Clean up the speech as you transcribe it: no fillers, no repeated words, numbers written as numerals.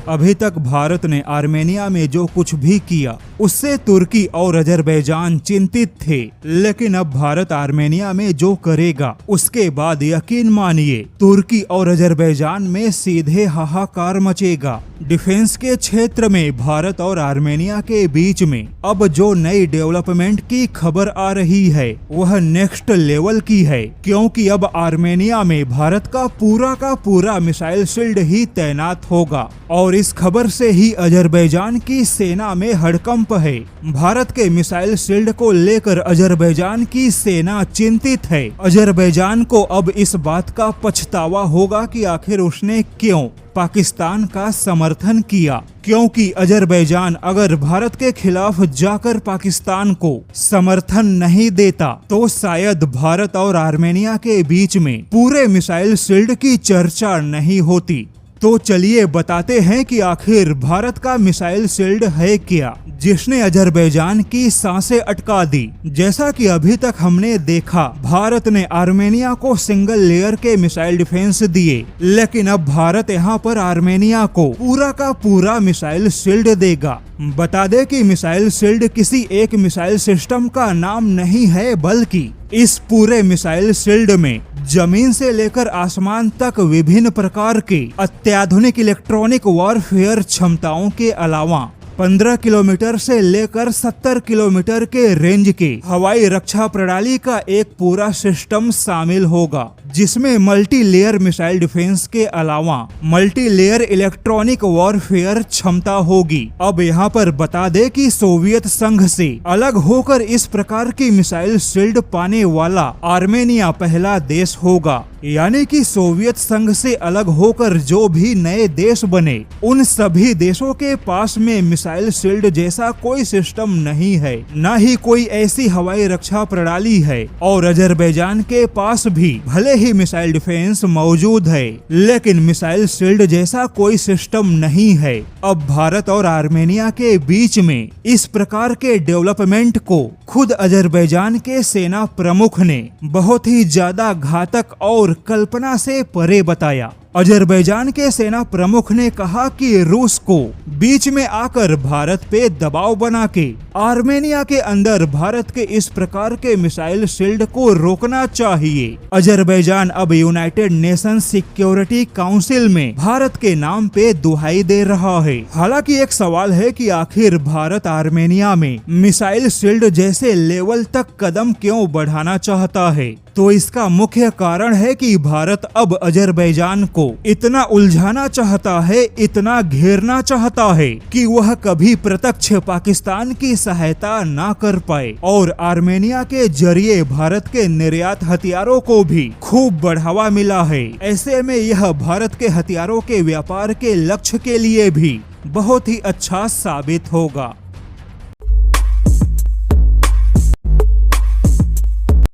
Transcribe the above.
अभी तक भारत ने आर्मेनिया में जो कुछ भी किया उससे तुर्की और अजरबैजान चिंतित थे, लेकिन अब भारत आर्मेनिया में जो करेगा उसके बाद यकीन मानिए तुर्की और अजरबैजान में सीधे हाहाकार मचेगा। डिफेंस के क्षेत्र में भारत और आर्मेनिया के बीच में अब जो नई डेवलपमेंट की खबर आ रही है वह नेक्स्ट लेवल की है, क्योंकि अब आर्मेनिया में भारत का पूरा मिसाइल शील्ड ही तैनात होगा और इस खबर से ही अजरबैजान की सेना में हड़कंप है। भारत के मिसाइल शील्ड को लेकर अजरबैजान की सेना चिंतित है। अजरबैजान को अब इस बात का पछतावा होगा कि आखिर उसने क्यों पाकिस्तान का समर्थन किया, क्योंकि अजरबैजान अगर भारत के खिलाफ जाकर पाकिस्तान को समर्थन नहीं देता तो शायद भारत और आर्मेनिया के बीच में पूरे मिसाइल शील्ड की चर्चा नहीं होती। तो चलिए बताते हैं कि आखिर भारत का मिसाइल शील्ड है क्या जिसने अजरबैजान की सांसें अटका दी। जैसा कि अभी तक हमने देखा, भारत ने आर्मेनिया को सिंगल लेयर के मिसाइल डिफेंस दिए, लेकिन अब भारत यहाँ पर आर्मेनिया को पूरा का पूरा मिसाइल शील्ड देगा। बता दे कि मिसाइल शील्ड किसी एक मिसाइल सिस्टम का नाम नहीं है, बल्कि इस पूरे मिसाइल शील्ड में जमीन से लेकर आसमान तक विभिन्न प्रकार के अत्याधुनिक इलेक्ट्रॉनिक वॉरफेयर क्षमताओं के अलावा 15 किलोमीटर से लेकर 70 किलोमीटर के रेंज के हवाई रक्षा प्रणाली का एक पूरा सिस्टम शामिल होगा, जिसमें मल्टी लेयर मिसाइल डिफेंस के अलावा मल्टी लेयर इलेक्ट्रॉनिक वॉरफेयर क्षमता होगी। अब यहाँ पर बता दे कि सोवियत संघ से अलग होकर इस प्रकार की मिसाइल शील्ड पाने वाला आर्मेनिया पहला देश होगा, यानी कि सोवियत संघ से अलग होकर जो भी नए देश बने उन सभी देशों के पास में मिसाइल शील्ड जैसा कोई सिस्टम नहीं है, न ही कोई ऐसी हवाई रक्षा प्रणाली है। और अजरबैजान के पास भी भले ही मिसाइल डिफेंस मौजूद है, लेकिन मिसाइल शील्ड जैसा कोई सिस्टम नहीं है। अब भारत और आर्मेनिया के बीच में इस प्रकार के डेवलपमेंट को खुद अजरबैजान के सेना प्रमुख ने बहुत ही ज्यादा घातक और कल्पना से परे बताया। अजरबैजान के सेना प्रमुख ने कहा कि रूस को बीच में आकर भारत पे दबाव बना के आर्मेनिया के अंदर भारत के इस प्रकार के मिसाइल शील्ड को रोकना चाहिए। अजरबैजान अब यूनाइटेड नेशन सिक्योरिटी काउंसिल में भारत के नाम पे दुहाई दे रहा है। हालांकि एक सवाल है कि आखिर भारत आर्मेनिया में मिसाइल शील्ड जैसे लेवल तक कदम क्यों बढ़ाना चाहता है, तो इसका मुख्य कारण है कि भारत अब अजरबैजान को इतना उलझाना चाहता है, इतना घेरना चाहता है कि वह कभी प्रत्यक्ष पाकिस्तान की सहायता ना कर पाए और आर्मेनिया के जरिए भारत के निर्यात हथियारों को भी खूब बढ़ावा मिला है। ऐसे में यह भारत के हथियारों के व्यापार के लक्ष्य के लिए भी बहुत ही अच्छा साबित होगा।